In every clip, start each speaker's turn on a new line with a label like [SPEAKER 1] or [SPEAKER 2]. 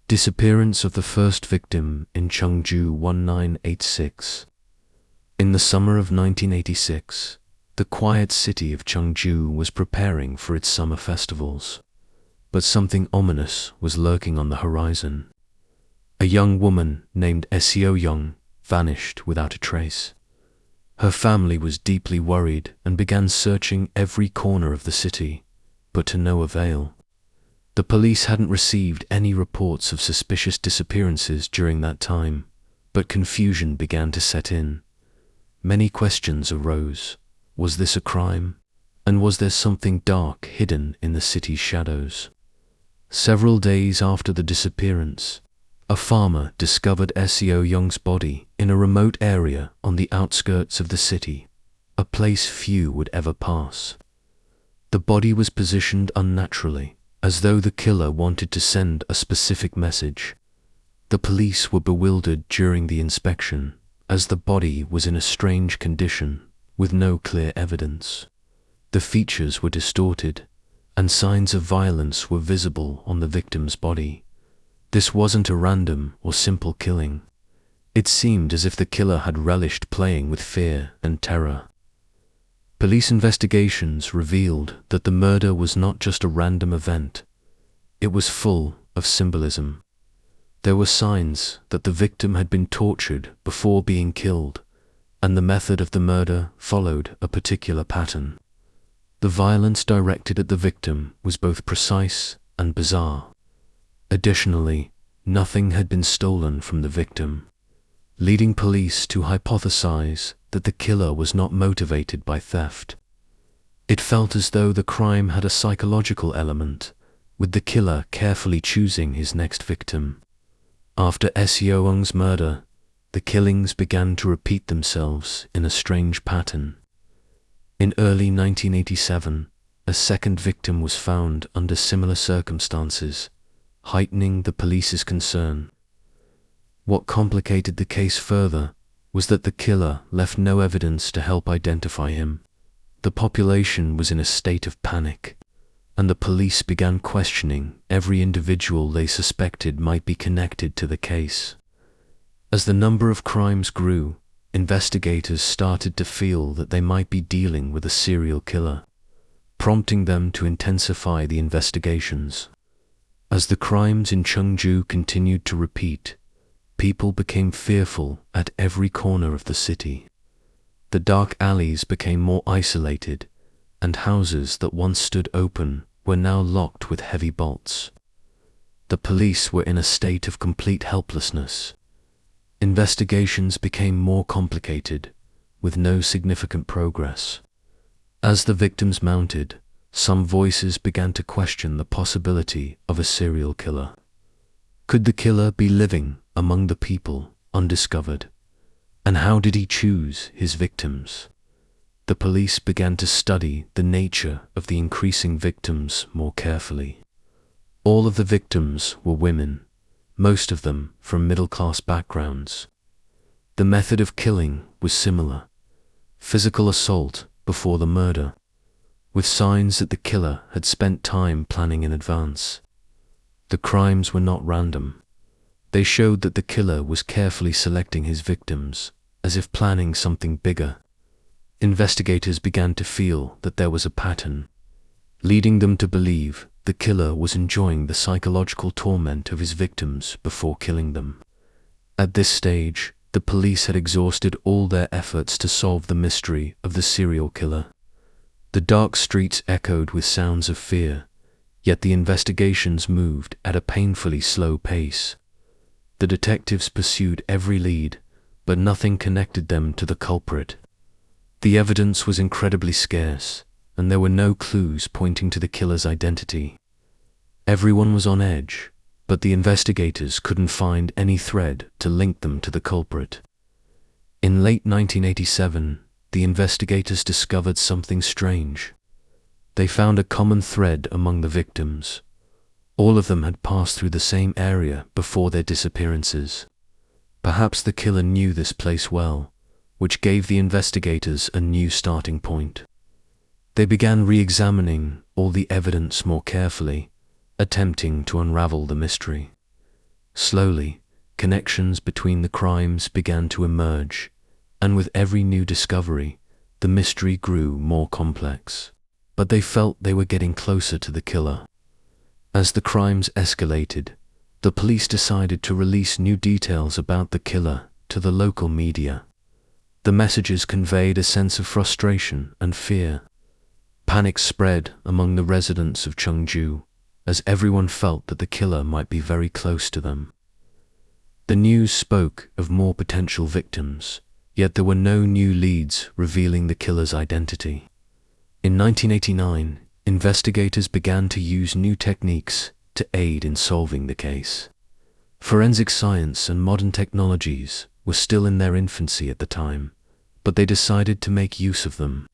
[SPEAKER 1] Disappearance of the first victim in Chungju 1986. In the summer of 1986, the quiet city of Chungju was preparing for its summer festivals. But something ominous was lurking on the horizon. A young woman named Seo-Jung vanished without a trace. Her family was deeply worried and began searching every corner of the city, but to no avail. The police hadn't received any reports of suspicious disappearances during that time, but confusion began to set in. Many questions arose. Was this a crime? And was there something dark hidden in the city's shadows? Several days after the disappearance, a farmer discovered Seo-Jung's body in a remote area on the outskirts of the city, a place few would ever pass. The body was positioned unnaturally, as though the killer wanted to send a specific message. The police were bewildered during the inspection, as the body was in a strange condition, with no clear evidence. The features were distorted, and signs of violence were visible on the victim's body. This wasn't a random or simple killing. It seemed as if the killer had relished playing with fear and terror. Police investigations revealed that the murder was not just a random event. It was full of symbolism. There were signs that the victim had been tortured before being killed, and the method of the murder followed a particular pattern. The violence directed at the victim was both precise and bizarre. Additionally, nothing had been stolen from the victim, leading police to hypothesize that the killer was not motivated by theft. It felt as though the crime had a psychological element, with the killer carefully choosing his next victim. After Seo-Jung's murder, the killings began to repeat themselves in a strange pattern. In early 1987, a second victim was found under similar circumstances, heightening the police's concern. What complicated the case further was that the killer left no evidence to help identify him. The population was in a state of panic, and the police began questioning every individual they suspected might be connected to the case. As the number of crimes grew, investigators started to feel that they might be dealing with a serial killer, prompting them to intensify the investigations. As the crimes in Chungju continued to repeat, people became fearful at every corner of the city. The dark alleys became more isolated, and houses that once stood open were now locked with heavy bolts. The police were in a state of complete helplessness. Investigations became more complicated, with no significant progress. As the victims mounted, some voices began to question the possibility of a serial killer. Could the killer be living among the people, undiscovered? And how did he choose his victims? The police began to study the nature of the increasing victims more carefully. All of the victims were women, most of them from middle-class backgrounds. The method of killing was similar: physical assault before the murder, with signs that the killer had spent time planning in advance. The crimes were not random. They showed that the killer was carefully selecting his victims, as if planning something bigger. Investigators began to feel that there was a pattern, leading them to believe the killer was enjoying the psychological torment of his victims before killing them. At this stage, the police had exhausted all their efforts to solve the mystery of the serial killer. The dark streets echoed with sounds of fear, yet the investigations moved at a painfully slow pace. The detectives pursued every lead, but nothing connected them to the culprit. The evidence was incredibly scarce, and there were no clues pointing to the killer's identity. Everyone was on edge, but the investigators couldn't find any thread to link them to the culprit. In late 1987, the investigators discovered something strange. They found a common thread among the victims. All of them had passed through the same area before their disappearances. Perhaps the killer knew this place well, which gave the investigators a new starting point. They began re-examining all the evidence more carefully, attempting to unravel the mystery. Slowly, connections between the crimes began to emerge, and with every new discovery, the mystery grew more complex. But they felt they were getting closer to the killer. As the crimes escalated, the police decided to release new details about the killer to the local media. The messages conveyed a sense of frustration and fear. Panic spread among the residents of Chungju, as everyone felt that the killer might be very close to them. The news spoke of more potential victims, yet there were no new leads revealing the killer's identity. In 1989, investigators began to use new techniques to aid in solving the case. Forensic science and modern technologies were still in their infancy at the time, but they decided to make use of them.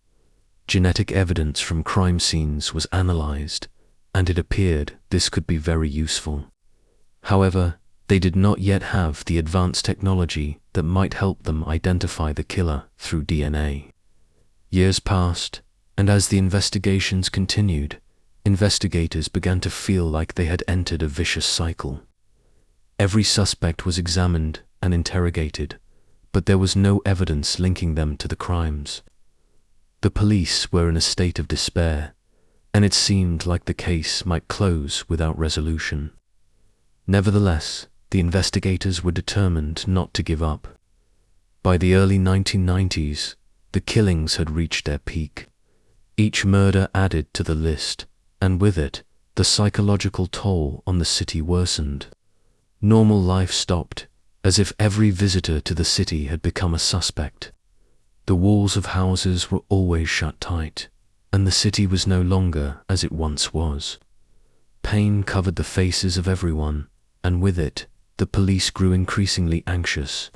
[SPEAKER 1] Genetic evidence from crime scenes was analyzed, and it appeared this could be very useful. However, they did not yet have the advanced technology that might help them identify the killer through DNA. Years passed, and as the investigations continued, investigators began to feel like they had entered a vicious cycle. Every suspect was examined and interrogated, but there was no evidence linking them to the crimes. The police were in a state of despair, and it seemed like the case might close without resolution. Nevertheless, the investigators were determined not to give up. By the early 1990s, the killings had reached their peak. Each murder added to the list, and with it, the psychological toll on the city worsened. Normal life stopped, as if every visitor to the city had become a suspect. The walls of houses were always shut tight, and the city was no longer as it once was. Pain covered the faces of everyone, and with it, the police grew increasingly anxious.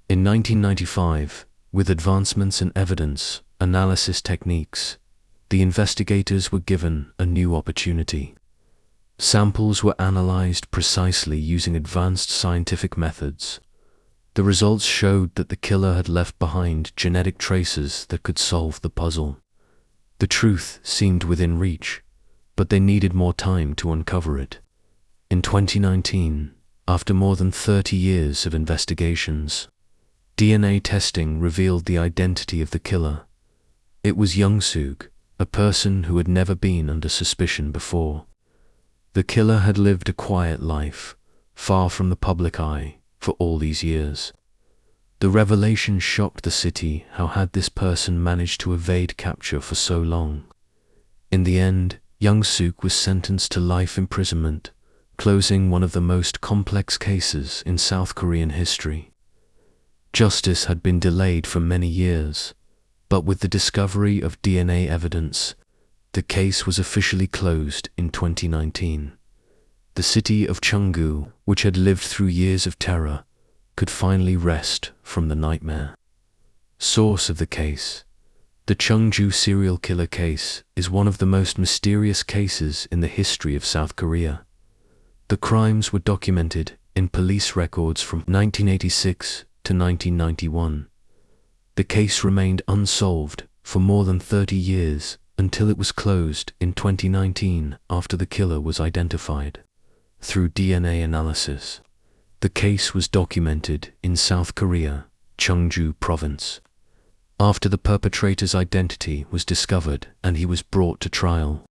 [SPEAKER 1] In 1995, with advancements in evidence analysis techniques, the investigators were given a new opportunity. Samples were analyzed precisely using advanced scientific methods. The results showed that the killer had left behind genetic traces that could solve the puzzle. The truth seemed within reach, but they needed more time to uncover it. In 2019, after more than 30 years of investigations, DNA testing revealed the identity of the killer. It was Seo-Jung, a person who had never been under suspicion before. The killer had lived a quiet life, far from the public eye, for all these years. The revelation shocked the city. How had this person managed to evade capture for so long? In the end, Seo-Jung was sentenced to life imprisonment, closing one of the most complex cases in South Korean history. Justice had been delayed for many years, but with the discovery of DNA evidence, the case was officially closed in 2019. The city of Chungju, which had lived through years of terror, could finally rest from the nightmare. Source of the case: the Chungju serial killer case is one of the most mysterious cases in the history of South Korea. The crimes were documented in police records from 1986 to 1991. The case remained unsolved for more than 30 years until it was closed in 2019 after the killer was identified. Through DNA analysis, the case was documented in South Korea, Chungju province. After the perpetrator's identity was discovered and he was brought to trial,